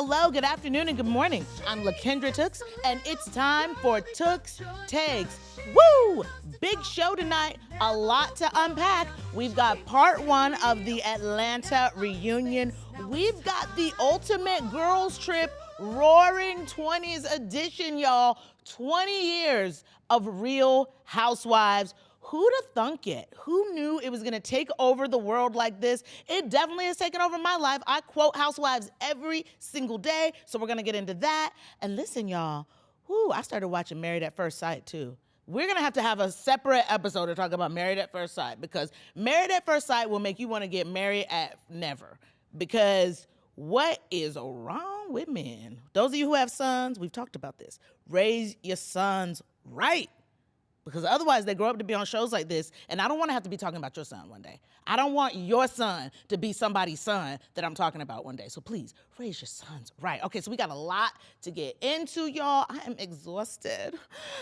Hello, good afternoon, and good morning. I'm LaKendra Tooks, and it's time for Tooks Takes. Woo! Big show tonight, a lot to unpack. We've got part one of the Atlanta reunion. We've got the ultimate girls trip, Roaring 20s edition, y'all. 20 years of Real Housewives. Who'd have thunk it? Who knew it was gonna take over the world like this? It definitely has taken over my life. I quote Housewives every single day, so we're gonna get into that. And listen, y'all, I started watching Married at First Sight too. We're gonna have a separate episode to talk about Married at First Sight, because Married at First Sight will make you wanna get married at never. Because what is wrong with men? Those of you who have sons, we've talked about this. Raise your sons right. Because otherwise they grow up to be on shows like this, and I don't want to have to be talking about your son one day. I don't want your son to be somebody's son that I'm talking about one day. So please, raise your sons right. Okay, so we got a lot to get into, y'all. I am exhausted.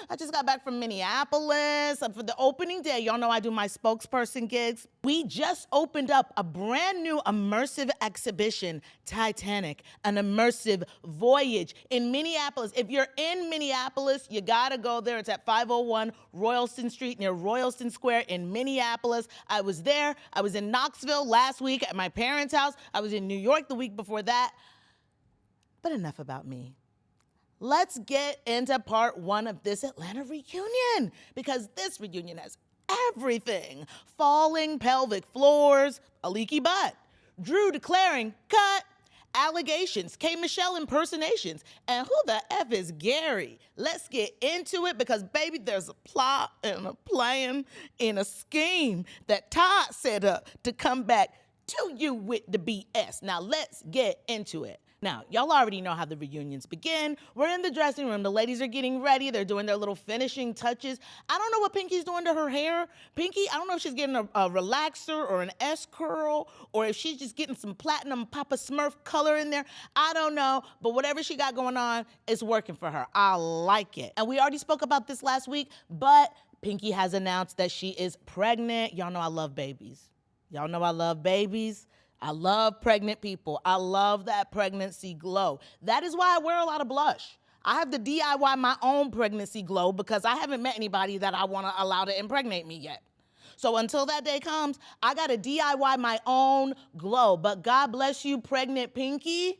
I just got back from Minneapolis for the opening day. Y'all know I do my spokesperson gigs. We just opened up a brand new immersive exhibition, Titanic, an immersive voyage in Minneapolis. If you're in Minneapolis, you gotta go there. It's at 501 Royalston Street near Royalston Square in Minneapolis. I was there. I was in Knoxville last week at my parents' house. I was in New York the week before that. But enough about me. Let's get into part one of this Atlanta reunion, because this reunion has everything. Falling pelvic floors, a leaky butt, Drew declaring cut, allegations, K. Michelle impersonations, and who the F is Gary? Let's get into it, because baby, there's a plot and a plan and a scheme that Todd set up to come back to you with the BS. Now let's get into it. Now, y'all already know how the reunions begin. We're in the dressing room. The ladies are getting ready. They're doing their little finishing touches. I don't know what Pinky's doing to her hair. Pinky, I don't know if she's getting a relaxer or an S-curl, or if she's just getting some platinum Papa Smurf color in there. I don't know, but whatever she got going on, it's working for her. I like it. And we already spoke about this last week, but Pinky has announced that she is pregnant. Y'all know I love babies. Y'all know I love babies. I love pregnant people. I love that pregnancy glow. That is why I wear a lot of blush. I have to DIY my own pregnancy glow, because I haven't met anybody that I want to allow to impregnate me yet. So until that day comes, I got to DIY my own glow. But God bless you, pregnant Pinky.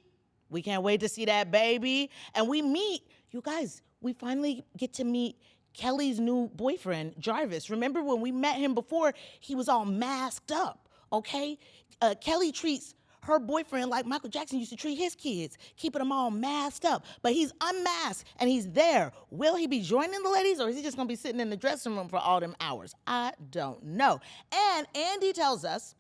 We can't wait to see that baby. And we meet, you guys, we finally get to meet Kelly's new boyfriend, Jarvis. Remember when we met him before, he was all masked up, okay? Kelly treats her boyfriend like Michael Jackson used to treat his kids, keeping them all masked up. But he's unmasked and he's there. Will he be joining the ladies, or is he just gonna be sitting in the dressing room for all them hours? I don't know. And Andy tells us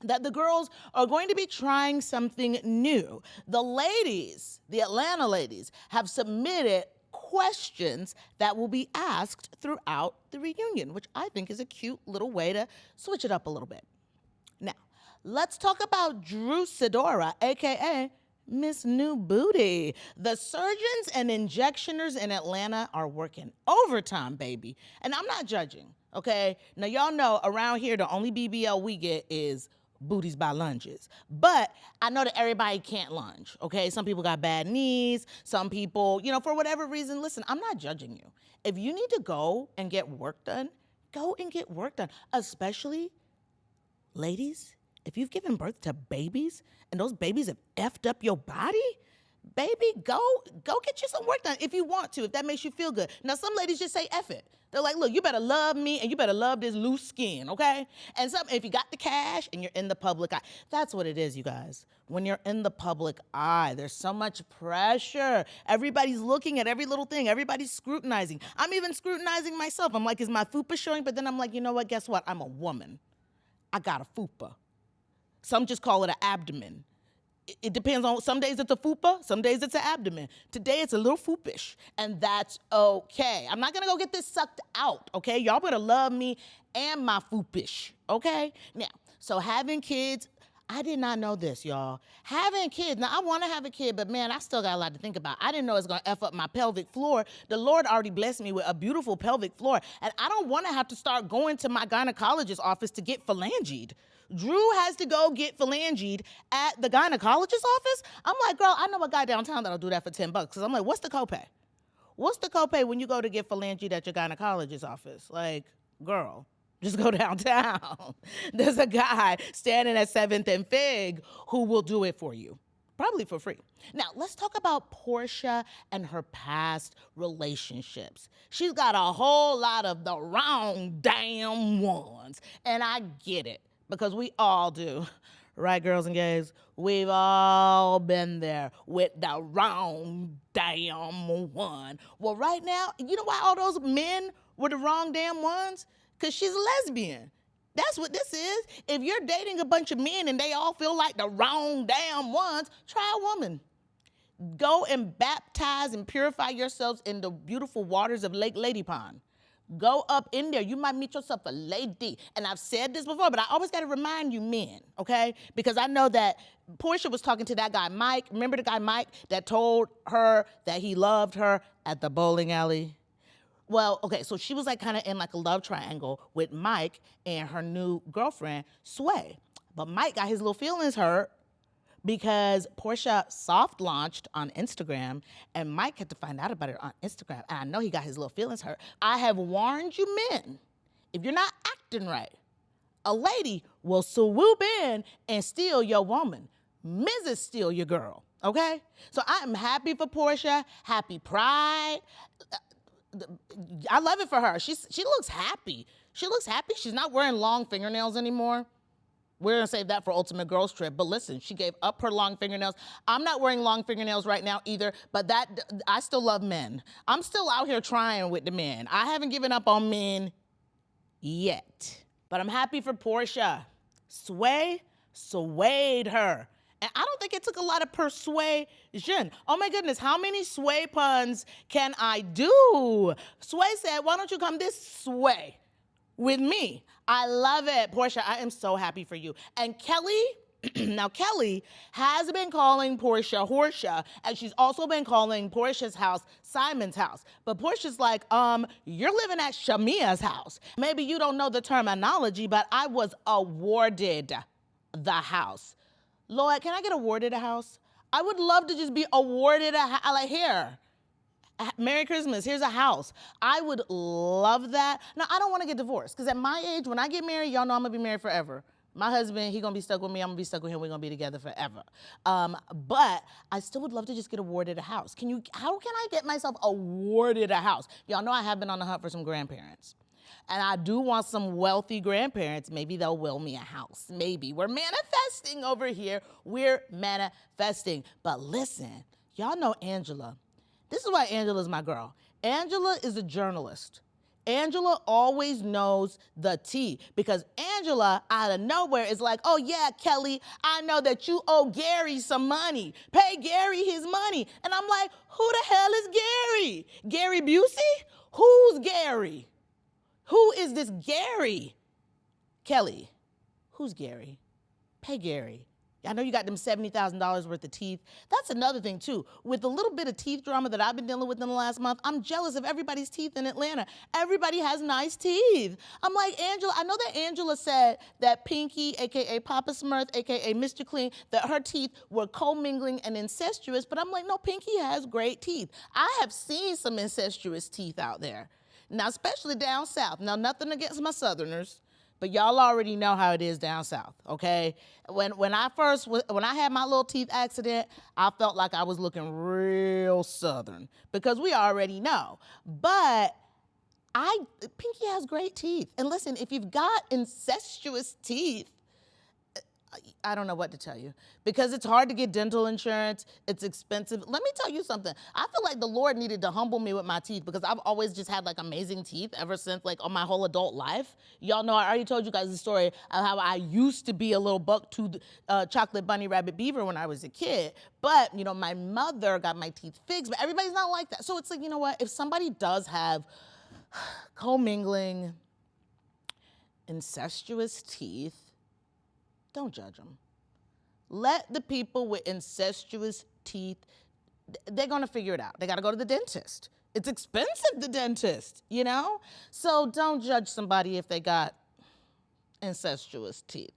that the girls are going to be trying something new. The ladies, the Atlanta ladies, have submitted questions that will be asked throughout the reunion, which I think is a cute little way to switch it up a little bit. Now, let's talk about Drew Sidora, AKA Miss New Booty. The surgeons and injectioners in Atlanta are working overtime, baby. And I'm not judging, okay? Now, y'all know around here, the only BBL we get is booties by lunges. But I know that everybody can't lunge, okay? Some people got bad knees. Some people, for whatever reason, listen, I'm not judging you. If you need to go and get work done, go and get work done. Especially, ladies, if you've given birth to babies and those babies have effed up your body, baby, go get you some work done if you want to, if that makes you feel good. Now, some ladies just say F it. They're like, look, you better love me and you better love this loose skin, okay? And if you got the cash and you're in the public eye, that's what it is, you guys. When you're in the public eye, there's so much pressure. Everybody's looking at every little thing. Everybody's scrutinizing. I'm even scrutinizing myself. I'm like, is my fupa showing? But then I'm like, you know what? Guess what? I'm a woman. I got a fupa. Some just call it an abdomen. It depends on, some days it's a fupa, some days it's an abdomen. Today it's a little foopish, and that's okay. I'm not gonna go get this sucked out, okay? Y'all better love me and my foopish, okay? Now, so having kids, I did not know this, y'all. Having kids, now I wanna have a kid, but man, I still got a lot to think about. I didn't know it's gonna F up my pelvic floor. The Lord already blessed me with a beautiful pelvic floor, and I don't wanna have to start going to my gynecologist's office to get phalangeed. Drew has to go get phalangied at the gynecologist's office. I'm like, girl, I know a guy downtown that'll do that for $10. Because I'm like, what's the copay? What's the copay when you go to get phalangied at your gynecologist's office? Like, girl, just go downtown. There's a guy standing at 7th and Fig who will do it for you. Probably for free. Now, let's talk about Porsha and her past relationships. She's got a whole lot of the wrong damn ones. And I get it, because we all do. Right, girls and gays? We've all been there with the wrong damn one. Well, right now, you know why all those men were the wrong damn ones? Because she's a lesbian. That's what this is. If you're dating a bunch of men and they all feel like the wrong damn ones, try a woman. Go and baptize and purify yourselves in the beautiful waters of Lake Lady Pond. Go up in there. You might meet yourself a lady. And I've said this before, but I always got to remind you men, okay? Because I know that Porsha was talking to that guy, Mike. Remember the guy, Mike, that told her that he loved her at the bowling alley? Well, okay, so she was like kind of in like a love triangle with Mike and her new girlfriend, Sway. But Mike got his little feelings hurt because Porsha soft launched on Instagram and Mike had to find out about it on Instagram. And I know he got his little feelings hurt. I have warned you men, if you're not acting right, a lady will swoop in and steal your woman. Mrs. Steal your girl, okay? So I am happy for Porsha, happy Pride. I love it for her. She looks happy. She looks happy. She's not wearing long fingernails anymore. We're gonna save that for Ultimate Girls Trip. But listen, she gave up her long fingernails. I'm not wearing long fingernails right now either, but I still love men. I'm still out here trying with the men. I haven't given up on men yet. But I'm happy for Porsha. Sway swayed her. And I don't think it took a lot of persuasion. Oh my goodness, how many sway puns can I do? Sway said, why don't you come this way with me? I love it. Porsha, I am so happy for you. And Kelly, now Kelly has been calling Porsha Horsha, and she's also been calling Porsha's house Simon's house. But Porsha's like, you're living at Shamia's house. Maybe you don't know the terminology, but I was awarded the house. Lord, can I get awarded a house? I would love to just be awarded a house. Like, here, Merry Christmas, here's a house. I would love that. Now, I don't want to get divorced, because at my age, when I get married, y'all know I'm going to be married forever. My husband, he going to be stuck with me. I'm going to be stuck with him. We're going to be together forever. But I still would love to just get awarded a house. How can I get myself awarded a house? Y'all know I have been on the hunt for some grandparents. And I do want some wealthy grandparents. Maybe they'll will me a house. Maybe. We're manifesting over here. We're manifesting. But listen, y'all know Angela. This is why Angela's my girl. Angela is a journalist. Angela always knows the tea, because Angela out of nowhere is like, oh yeah, Kelly, I know that you owe Gary some money. Pay Gary his money. And I'm like, who the hell is Gary? Gary Busey? Who's Gary? Who is this Gary? Kelly, who's Gary? Pay Gary. I know you got them $70,000 worth of teeth. That's another thing too. With the little bit of teeth drama that I've been dealing with in the last month, I'm jealous of everybody's teeth in Atlanta. Everybody has nice teeth. I'm like, Angela, I know that Angela said that Pinky, AKA Papa Smurf, AKA Mr. Clean, that her teeth were commingling and incestuous, but I'm like, no, Pinky has great teeth. I have seen some incestuous teeth out there. Now, especially down south. Now, nothing against my Southerners, but y'all already know how it is down south, okay? When I had my little teeth accident, I felt like I was looking real Southern, because we already know. But Pinky has great teeth. And listen, if you've got incestuous teeth, I don't know what to tell you, because it's hard to get dental insurance. It's expensive. Let me tell you something. I feel like the Lord needed to humble me with my teeth, because I've always just had like amazing teeth ever since like on my whole adult life. Y'all know I already told you guys the story of how I used to be a little buck-toothed chocolate bunny rabbit beaver when I was a kid. But, you know, my mother got my teeth fixed, but everybody's not like that. So it's like, you know what? If somebody does have commingling, incestuous teeth, don't judge them. Let the people with incestuous teeth, they're gonna figure it out. They gotta go to the dentist. It's expensive, the dentist, you know? So don't judge somebody if they got incestuous teeth.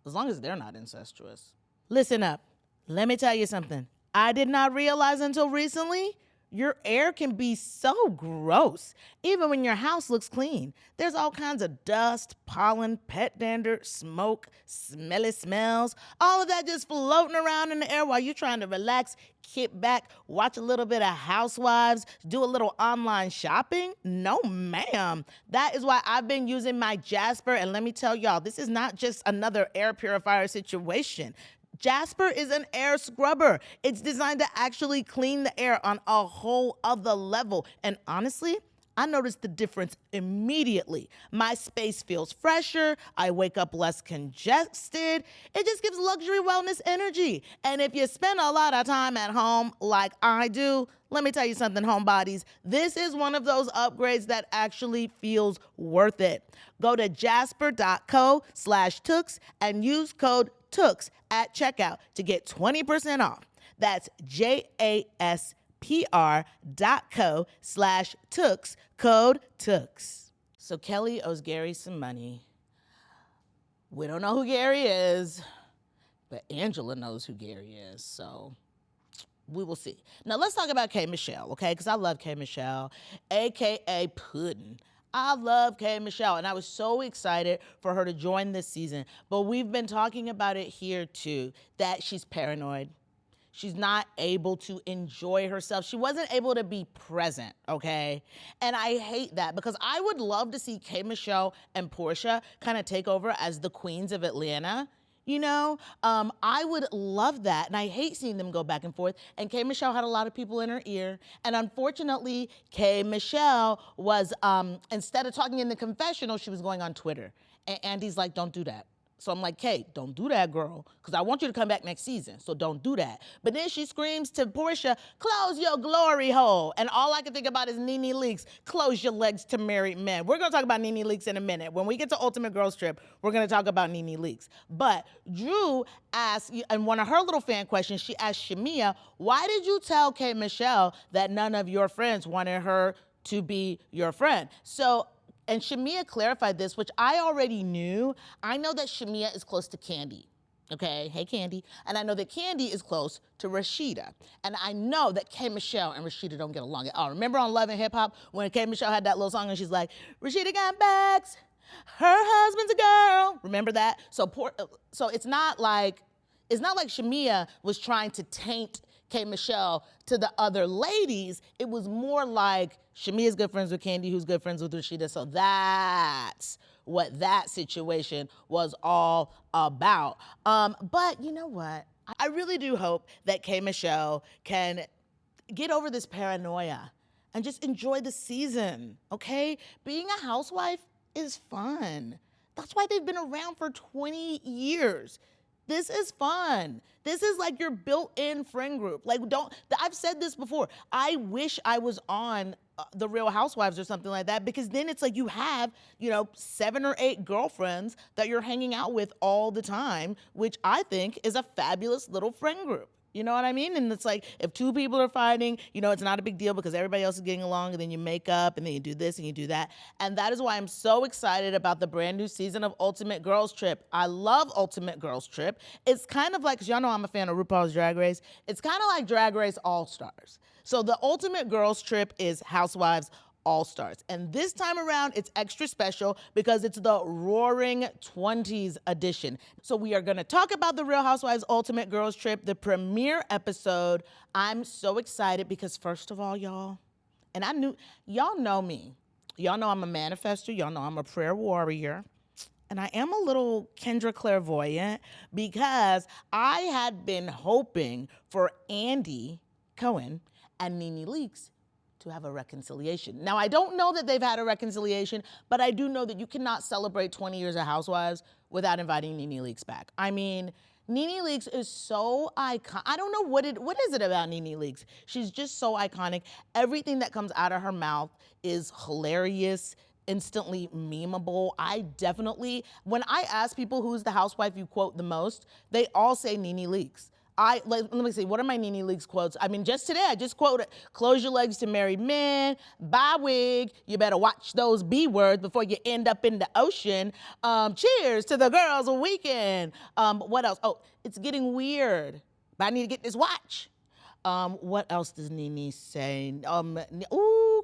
as long as they're not incestuous. Listen up. Let me tell you something. I did not realize until recently your air can be so gross, even when your house looks clean. There's all kinds of dust, pollen, pet dander, smoke, smelly smells, all of that just floating around in the air while you're trying to relax, kick back, watch a little bit of Housewives, do a little online shopping. No, ma'am. That is why I've been using my Jasper, and let me tell y'all, this is not just another air purifier situation. Jasper is an air scrubber. It's designed to actually clean the air on a whole other level. And honestly, I noticed the difference immediately. My space feels fresher. I wake up less congested. It just gives luxury wellness energy. And if you spend a lot of time at home like I do, let me tell you something, homebodies. This is one of those upgrades that actually feels worth it. Go to jasper.co/tooks and use code TOOKS at checkout to get 20% off. That's JASPR.co/tooks, code TOOKS. So Kelly owes Gary some money. We don't know who Gary is, but Angela knows who Gary is, so we will see. Now let's talk about K. Michelle, okay? Because I love K. Michelle, AKA Puddin'. I love K. Michelle, and I was so excited for her to join this season. But we've been talking about it here too, that she's paranoid. She's not able to enjoy herself. She wasn't able to be present, okay? And I hate that because I would love to see K. Michelle and Portia kind of take over as the queens of Atlanta. You know, I would love that. And I hate seeing them go back and forth. And K. Michelle had a lot of people in her ear. And unfortunately, K. Michelle was, instead of talking in the confessional, she was going on Twitter. And Andy's like, don't do that. So I'm like, Kate, don't do that, girl, because I want you to come back next season, so don't do that. But then she screams to Portia, close your glory hole. And all I can think about is Nene Leakes, close your legs to married men. We're going to talk about Nene Leakes in a minute. When we get to Ultimate Girls Trip, we're going to talk about Nene Leakes. But Drew asked, in one of her little fan questions, she asked Shamia, why did you tell Kate Michelle that none of your friends wanted her to be your friend? And Shamia clarified this, which I already knew. I know that Shamia is close to Kandi, okay? Hey, Kandi. And I know that Kandi is close to Rashida. And I know that K. Michelle and Rashida don't get along at all. Remember on Love and Hip Hop when K. Michelle had that little song and she's like, Rashida got bags, her husband's a girl. Remember that? So it's not like Shamia was trying to taint K. Michelle to the other ladies. It was more like Shamia's good friends with Kandi, who's good friends with Rashida. So that's what that situation was all about. But you know what? I really do hope that K. Michelle can get over this paranoia and just enjoy the season, okay? Being a housewife is fun. That's why they've been around for 20 years. This is fun. This is like your built-in friend group. I've said this before. I wish I was on the Real Housewives or something like that, because then it's like you have, 7 or 8 girlfriends that you're hanging out with all the time, which I think is a fabulous little friend group. You know what I mean? And it's like, if 2 people are fighting, it's not a big deal because everybody else is getting along, and then you make up, and then you do this and you do that. And that is why I'm so excited about the brand new season of Ultimate Girls Trip. I love Ultimate Girls Trip. It's kind of like, because y'all know I'm a fan of RuPaul's Drag Race, it's kind of like Drag Race All-Stars. So the Ultimate Girls Trip is Housewives All-Stars. And this time around, it's extra special because it's the Roaring 20s edition. So we are going to talk about the Real Housewives Ultimate Girls Trip, the premiere episode. I'm so excited because, first of all, y'all, and y'all know me. Y'all know I'm a manifester. Y'all know I'm a prayer warrior. And I am a little Kendra clairvoyant because I had been hoping for Andy Cohen and Nene Leakes to have a reconciliation. Now, I don't know that they've had a reconciliation, but I do know that you cannot celebrate 20 years of Housewives without inviting Nene Leakes back. I mean, Nene Leakes is so iconic. I don't know what is it about Nene Leakes. She's just so iconic. Everything that comes out of her mouth is hilarious, instantly memeable. When I ask people who's the housewife you quote the most, they all say Nene Leakes. Let me see, what are my Nene Leakes quotes? I mean, just today, I just quoted, close your legs to married men, buy wig, you better watch those B words before you end up in the ocean. Cheers to the girls' weekend. What else? Oh, it's getting weird, but I need to get this watch. What else does Nene say?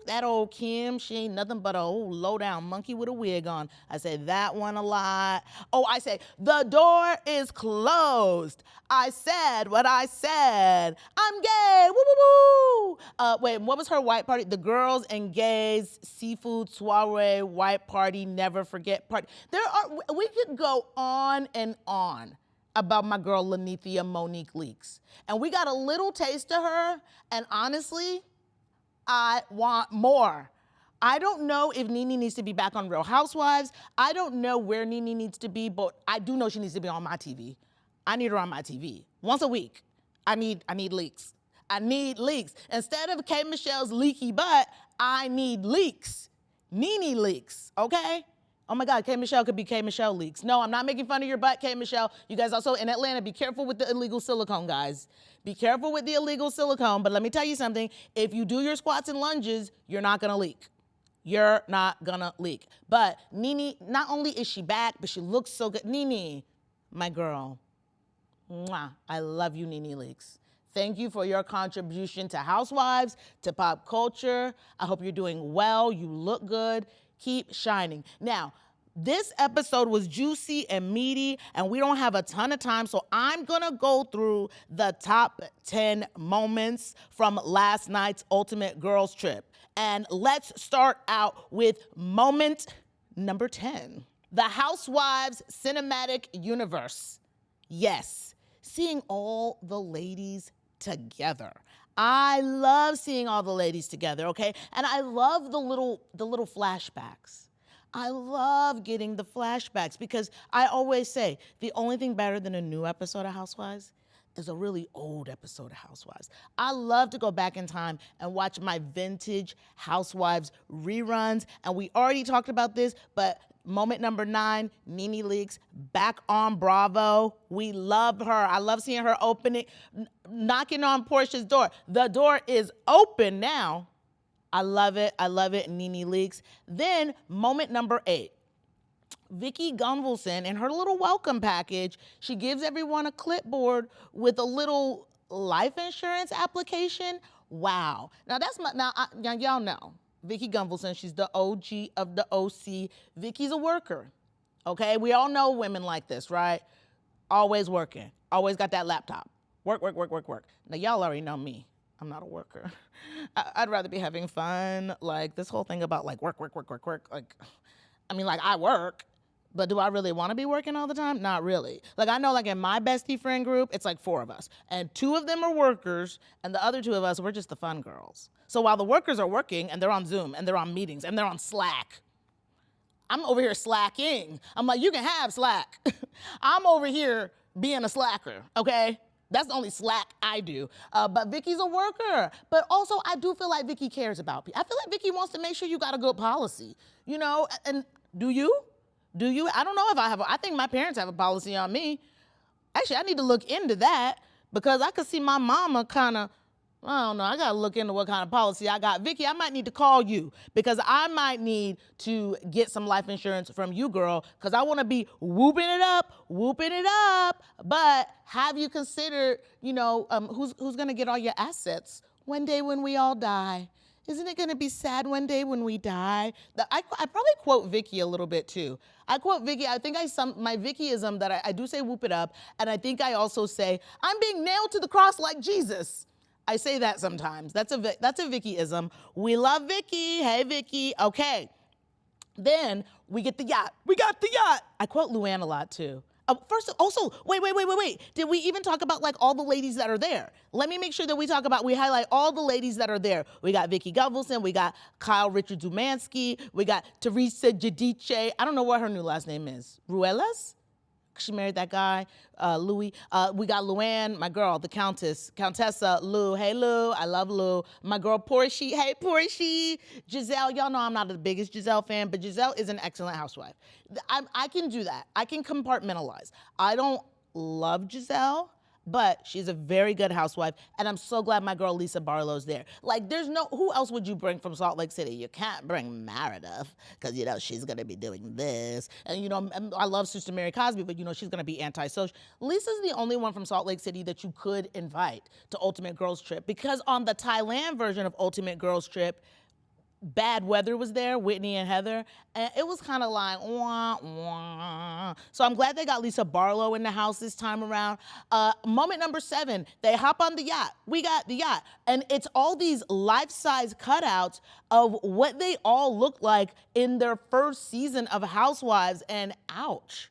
That old Kim, she ain't nothing but a old low-down monkey with a wig on. I say that one a lot. Oh, I say, the door is closed. I said what I said. I'm gay, woo, woo, woo. Wait, what was her white party? The girls and gays, seafood soiree, white party, never forget party. We could go on and on about my girl Lanithia Monique Leakes. And we got a little taste of her, and honestly, I want more. I don't know if Nene needs to be back on Real Housewives. I don't know where Nene needs to be, but I do know she needs to be on my TV. I need her on my TV. Once a week, I need leaks. I need leaks. Instead of K. Michelle's leaky butt, I need leaks. Nene Leakes, okay? Oh my God, K. Michelle could be K. Michelle Leakes. No, I'm not making fun of your butt, K. Michelle. You guys also in Atlanta, be careful with the illegal silicone, guys. Be careful with the illegal silicone, but let me tell you something. If you do your squats and lunges, you're not gonna leak. You're not gonna leak. But Nene, not only is she back, but she looks so good. Nene, my girl, mwah, I love you, Nene Leakes. Thank you for your contribution to Housewives, to pop culture. I hope you're doing well, you look good. Keep shining. Now, this episode was juicy and meaty, and we don't have a ton of time, so I'm gonna go through the top 10 moments from last night's Ultimate Girls Trip. And let's start out with moment number 10. The Housewives Cinematic Universe. Yes, seeing all the ladies together. I love seeing all the ladies together, okay? And I love the little flashbacks. I love getting the flashbacks because I always say the only thing better than a new episode of Housewives is a really old episode of Housewives. I love to go back in time and watch my vintage Housewives reruns. And we already talked about this, but moment number 9, Nene Leakes, back on Bravo. We love her. I love seeing her knocking on Portia's door. The door is open now. I love it. I love it, Nene Leakes. Then moment number 8. Vicki Gunvalson, in her little welcome package, she gives everyone a clipboard with a little life insurance application. Wow. Now y'all know. Vicki Gunvalson, she's the OG of the OC. Vicki's a worker, okay? We all know women like this, right? Always working, always got that laptop. Work, work, work, work, work. Now, y'all already know me. I'm not a worker. I'd rather be having fun. Like, this whole thing about, like, work, work, work, work, work. Like, I mean, like, I work, but do I really want to be working all the time? Not really. Like, I know, like, in my bestie friend group, it's like 4 of us. And 2 of them are workers, and the other 2 of us, we're just the fun girls. So while the workers are working, and they're on Zoom, and they're on meetings, and they're on Slack, I'm over here slacking. I'm like, you can have Slack. I'm over here being a slacker, okay? That's the only slack I do. But Vicki's a worker. But also, I do feel like Vicki cares about people. I feel like Vicki wants to make sure you got a good policy. You know, and do you? Do you? I don't know if I think my parents have a policy on me. Actually, I need to look into that because I could see my mama kind of, I don't know, I gotta look into what kind of policy I got. Vicki, I might need to call you because I might need to get some life insurance from you, girl, because I wanna be whooping it up. But have you considered, you know, who's gonna get all your assets one day when we all die? Isn't it gonna be sad one day when we die? I probably quote Vicki a little bit too. I quote Vicki, I think my Vickiism that I do say whoop it up, and I think I also say, I'm being nailed to the cross like Jesus. I say that sometimes. That's a Vickiism. We love Vicki. Hey, Vicki. Okay. Then we get the yacht. We got the yacht. I quote Luann a lot too. First, also, wait. Did we even talk about like all the ladies that are there? Let me make sure that we highlight all the ladies that are there. We got Vicki Gunvalson, we got Kyle Richard Dumansky, we got Teresa Giudice. I don't know what her new last name is. Ruelas? She married that guy, Louis. We got Luann, my girl, the Countessa Lou. Hey, Lou, I love Lou. My girl, Portia. Hey, Portia. Giselle, y'all know I'm not the biggest Giselle fan, but Giselle is an excellent housewife. I can do that. I can compartmentalize. I don't love Giselle, but she's a very good housewife, and I'm so glad my girl Lisa Barlow's there. Like, there's no, who else would you bring from Salt Lake City? You can't bring Meredith, because, you know, she's gonna be doing this. And, you know, I love Sister Mary Cosby, but, you know, she's gonna be antisocial. Lisa's the only one from Salt Lake City that you could invite to Ultimate Girls Trip, because on the Thailand version of Ultimate Girls Trip, Bad Weather was there, Whitney and Heather, and it was kind of like, wah, wah. So I'm glad they got Lisa Barlow in the house this time around. Moment number 7, they hop on the yacht. We got the yacht. And it's all these life-size cutouts of what they all look like in their first season of Housewives, and ouch.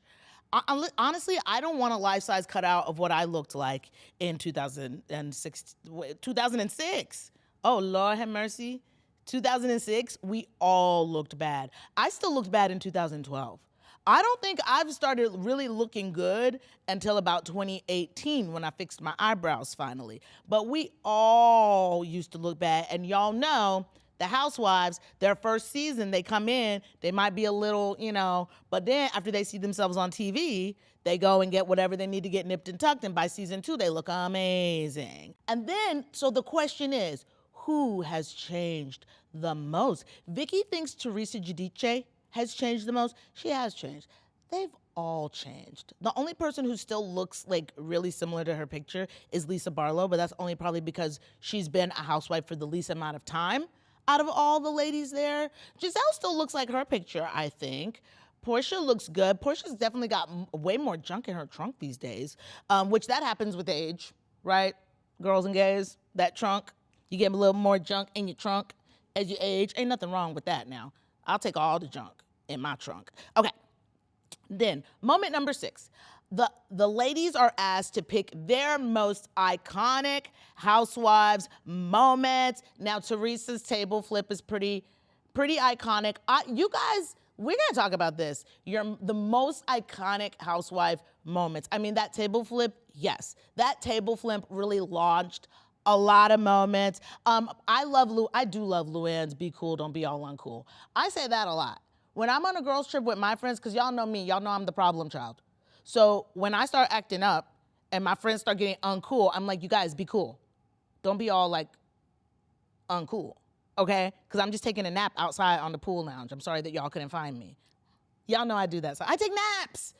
Honestly, I don't want a life-size cutout of what I looked like in 2006. 2006. Oh, Lord have mercy. 2006, we all looked bad. I still looked bad in 2012. I don't think I've started really looking good until about 2018 when I fixed my eyebrows finally. But we all used to look bad, and y'all know the Housewives, their first season, they come in, they might be a little, you know, but then after they see themselves on TV, they go and get whatever they need to get nipped and tucked, and by season 2, they look amazing. And then, so the question is, who has changed the most? Vicky thinks Teresa Giudice has changed the most. She has changed. They've all changed. The only person who still looks like really similar to her picture is Lisa Barlow, but that's only probably because she's been a housewife for the least amount of time out of all the ladies there. Giselle still looks like her picture, I think. Portia looks good. Portia's definitely got way more junk in her trunk these days, which that happens with age, right? Girls and gays, that trunk. You get a little more junk in your trunk as you age. Ain't nothing wrong with that now. I'll take all the junk in my trunk. Okay. Then, moment number 6. The ladies are asked to pick their most iconic Housewives moments. Now, Teresa's table flip is pretty iconic. You guys, we're gonna talk about this. The most iconic housewife moments. I mean, that table flip, yes. That table flip really launched a lot of moments. I do love Luann's be cool, don't be all uncool. I say that a lot. When I'm on a girls trip with my friends, because y'all know me, y'all know I'm the problem child. So when I start acting up and my friends start getting uncool, I'm like, you guys be cool. Don't be all like uncool, okay? Because I'm just taking a nap outside on the pool lounge. I'm sorry that y'all couldn't find me. Y'all know I do that. So I take naps.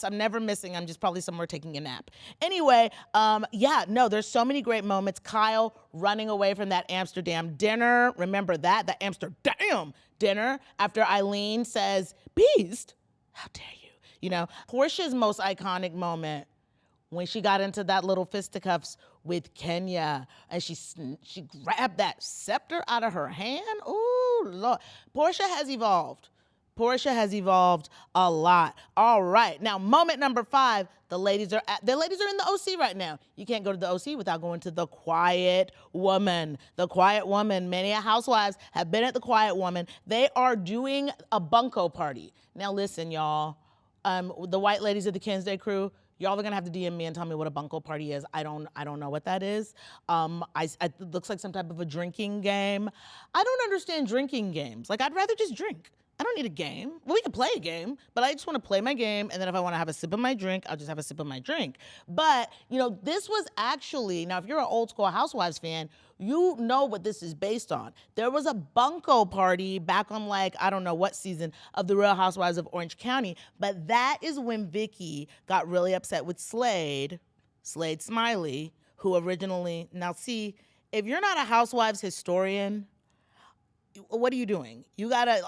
I'm never missing. I'm just probably somewhere taking a nap. Anyway, there's so many great moments. Kyle running away from that Amsterdam dinner. Remember that Amsterdam dinner after Eileen says, "Beast, how dare you?" You know, Portia's most iconic moment when she got into that little fisticuffs with Kenya and she grabbed that scepter out of her hand. Ooh, Lord. Portia has evolved a lot. All right, now moment number 5, the ladies are in the OC right now. You can't go to the OC without going to the Quiet Woman. The Quiet Woman, many housewives have been at the Quiet Woman. They are doing a bunko party. Now listen, y'all, the white ladies of the Kinsday crew, y'all are gonna have to DM me and tell me what a bunko party is. I don't know what that is. It looks like some type of a drinking game. I don't understand drinking games. Like, I'd rather just drink. I don't need a game. Well, we can play a game, but I just want to play my game, and then if I want to have a sip of my drink, I'll just have a sip of my drink. But, you know, this was actually, now if you're an old school Housewives fan, you know what this is based on. There was a bunko party back on, like, I don't know what season of the Real Housewives of Orange County, but that is when Vicky got really upset with Slade Smiley, who originally, now see, if you're not a Housewives historian, what are you doing?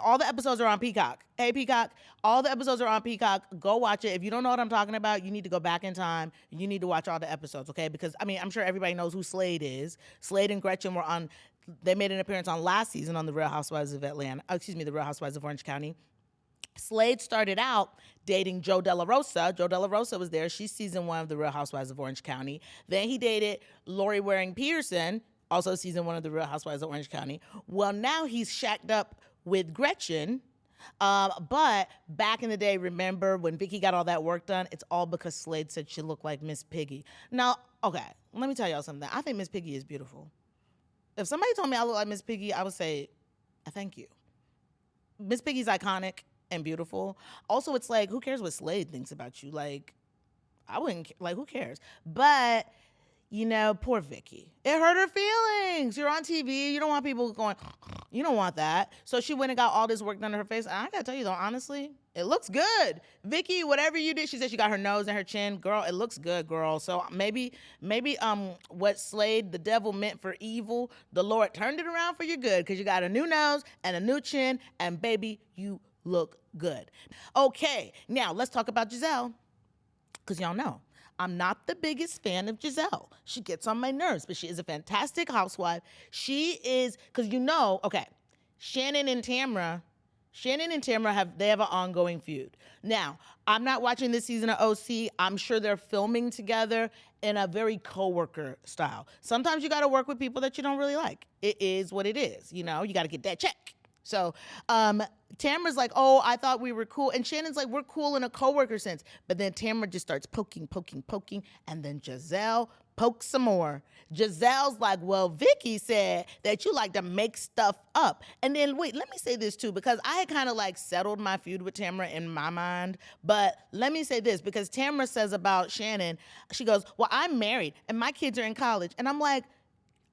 All the episodes are on Peacock. Hey, Peacock, all the episodes are on Peacock. Go watch it. If you don't know what I'm talking about, you need to go back in time. You need to watch all the episodes, okay? Because, I mean, I'm sure everybody knows who Slade is. Slade and Gretchen they made an appearance on last season on the Real Housewives of Atlanta. The Real Housewives of Orange County. Slade started out dating Jo Della Rosa. Jo Della Rosa was there. She's season 1 of the Real Housewives of Orange County. Then he dated Lori Waring Pearson, also season 1 of the Real Housewives of Orange County. Well, now he's shacked up with Gretchen. But back in the day, remember when Vicky got all that work done? It's all because Slade said she looked like Miss Piggy. Now, okay, let me tell y'all something. I think Miss Piggy is beautiful. If somebody told me I look like Miss Piggy, I would say, thank you. Miss Piggy's iconic and beautiful. Also, it's like, who cares what Slade thinks about you? Like, I wouldn't, like, who cares? But, poor Vicky. It hurt her feelings. You're on TV. You don't want people going, you don't want that. So she went and got all this work done to her face. And I got to tell you, though, honestly, it looks good. Vicky, whatever you did, she said she got her nose and her chin. Girl, it looks good, girl. So maybe what Slade, the devil, meant for evil, the Lord turned it around for your good, because you got a new nose and a new chin, and baby, you look good. Okay, now let's talk about Giselle, because y'all know I'm not the biggest fan of Giselle. She gets on my nerves, but she is a fantastic housewife. She is, because okay, Shannon and Tamra have an ongoing feud. Now, I'm not watching this season of OC. I'm sure they're filming together in a very coworker style. Sometimes you got to work with people that you don't really like. It is what it is. You got to get that check. So Tamra's like, oh, I thought we were cool. And Shannon's like, we're cool in a coworker sense. But then Tamra just starts poking. And then Giselle pokes some more. Giselle's like, well, Vicky said that you like to make stuff up. And then, wait, let me say this too, because I had kind of like settled my feud with Tamra in my mind. But let me say this, because Tamra says about Shannon, she goes, well, I'm married and my kids are in college. And I'm like,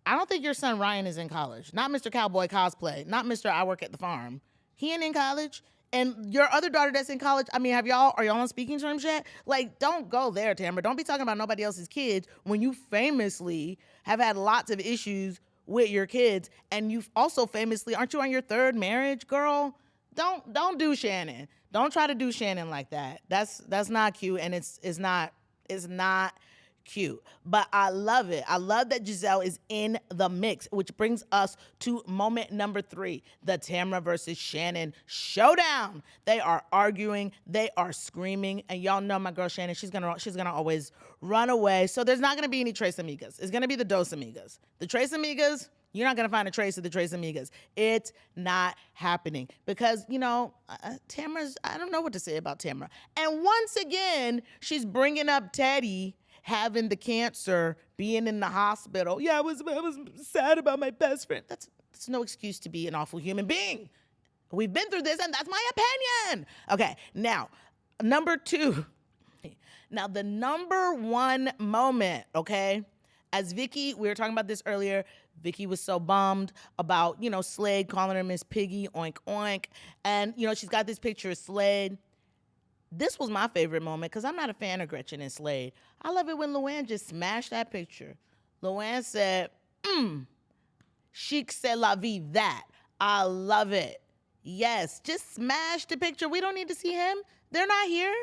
I don't think your son Ryan is in college. Not Mr. Cowboy Cosplay. Not Mr. I Work at the Farm. He ain't in college. And your other daughter that's in college, I mean, are y'all on speaking terms yet? Like, don't go there, Tamara. Don't be talking about nobody else's kids when you famously have had lots of issues with your kids. And you've also famously, aren't you on your third marriage, girl? Don't do Shannon. Don't try to do Shannon like that. That's not cute, and it's not cute. But I love it. I love that Giselle is in the mix, which brings us to moment number 3, the Tamra versus Shannon showdown. They are arguing, they are screaming, and y'all know my girl Shannon, she's gonna always run away. So there's not gonna be any Tres Amigas. It's gonna be the Dos Amigas. The Tres Amigas, you're not going to find a trace of the Tres Amigas. It's not happening because, Tamra's, I don't know what to say about Tamra. And once again, she's bringing up Teddy having the cancer, being in the hospital. Yeah, I was sad about my best friend. That's no excuse to be an awful human being. We've been through this, and that's my opinion. Okay, now, number 2. Now, the number 1 moment, okay, as Vicky, we were talking about this earlier, Vicky was so bummed about, Slade calling her Miss Piggy, oink, oink. And, she's got this picture of Slade. This was my favorite moment because I'm not a fan of Gretchen and Slade. I love it when Luann just smashed that picture. Luann said, chic c'est la vie, that. I love it. Yes, just smash the picture. We don't need to see him. They're not here.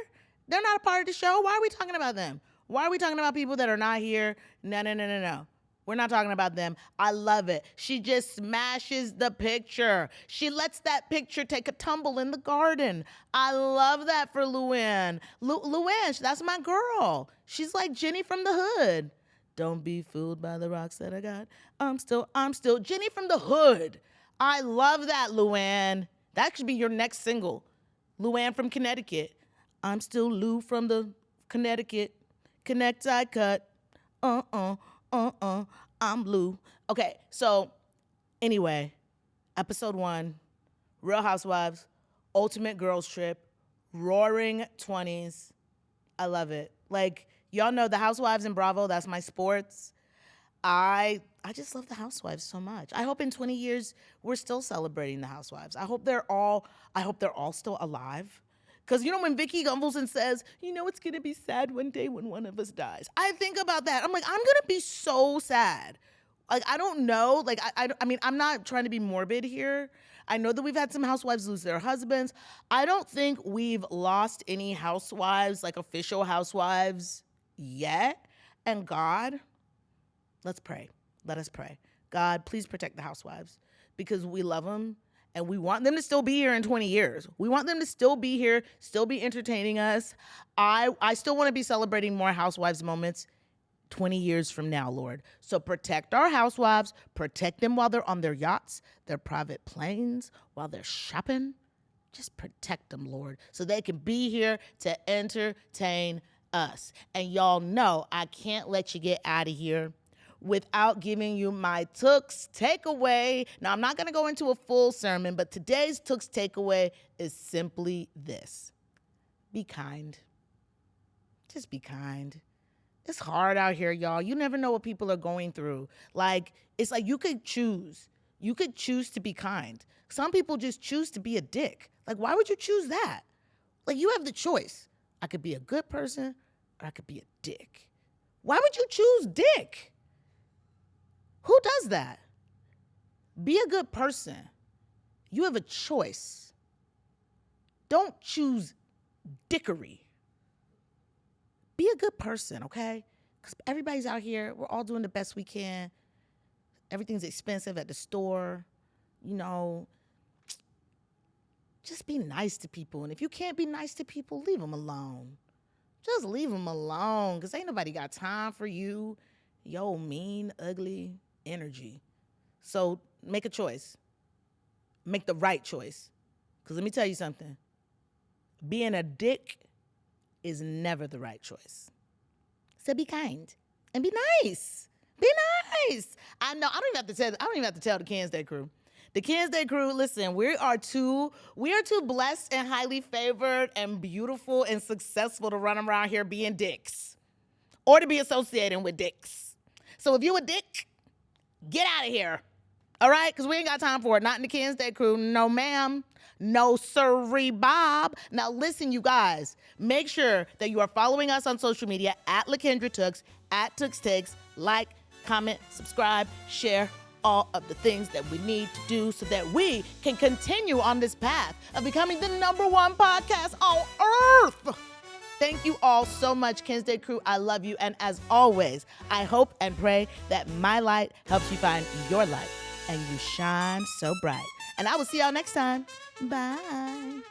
They're not a part of the show. Why are we talking about them? Why are we talking about people that are not here? No. We're not talking about them. I love it. She just smashes the picture. She lets that picture take a tumble in the garden. I love that for Luann. Luann, that's my girl. She's like Jenny from the hood. Don't be fooled by the rocks that I got. I'm still Jenny from the hood. I love that, Luann. That should be your next single. Luann from Connecticut. I'm still Lou from the Connecticut. Connect, I cut. I'm Lou. Okay, so anyway, episode 1, Real Housewives, Ultimate Girls Trip, Roaring 20s. I love it. Like, y'all know the Housewives in Bravo, that's my sports. I just love the Housewives so much. I hope in 20 years we're still celebrating the Housewives. I hope they're all still alive. Because, when Vicky Gunvalson says, it's going to be sad one day when one of us dies. I think about that. I'm like, I'm going to be so sad. Like, I don't know. Like, I mean, I'm not trying to be morbid here. I know that we've had some housewives lose their husbands. I don't think we've lost any housewives, like official housewives yet. And God, let's pray. Let us pray. God, please protect the housewives because we love them. And we want them to still be here in 20 years. We want them to still be here, still be entertaining us. I still want to be celebrating more housewives moments 20 years from now, Lord. So protect our housewives. Protect them while they're on their yachts, their private planes, while they're shopping. Just protect them, Lord, so they can be here to entertain us. And y'all know I can't let you get out of here without giving you my Tooks takeaway. Now, I'm not going to go into a full sermon, but today's Tooks takeaway is simply this. Be kind just be kind. It's hard out here, y'all. You never know what people are going through. Like, it's like you could choose. You could choose to be kind. Some people just choose to be a dick. Like, why would you choose that? Like, you have the choice. I could be a good person or I could be a dick. Why would you choose dick? Who does that? Be a good person. You have a choice. Don't choose dickery. Be a good person, okay? Because everybody's out here. We're all doing the best we can. Everything's expensive at the store. You know, just be nice to people. And if you can't be nice to people, leave them alone. Just leave them alone, because ain't nobody got time for you, yo mean, ugly energy. So make a choice. Make the right choice. Because let me tell you something. Being a dick is never the right choice. So be kind and be nice. Be nice. I know. I don't even have to tell the Kansas Day crew. The Kansas Day crew, listen, we are too blessed and highly favored and beautiful and successful to run around here being dicks or to be associating with dicks. So if you a dick, get out of here. All right? Because we ain't got time for it. Not in the Kansas Day crew. No, ma'am. No, sirree, Bob. Now, listen, you guys. Make sure that you are following us on social media at LaKendra Tooks, at Tooks Takes. Like, comment, subscribe, share all of the things that we need to do so that we can continue on this path of becoming the #1 podcast on earth. Thank you all so much, Kansas Day crew. I love you. And as always, I hope and pray that my light helps you find your light and you shine so bright. And I will see y'all next time. Bye.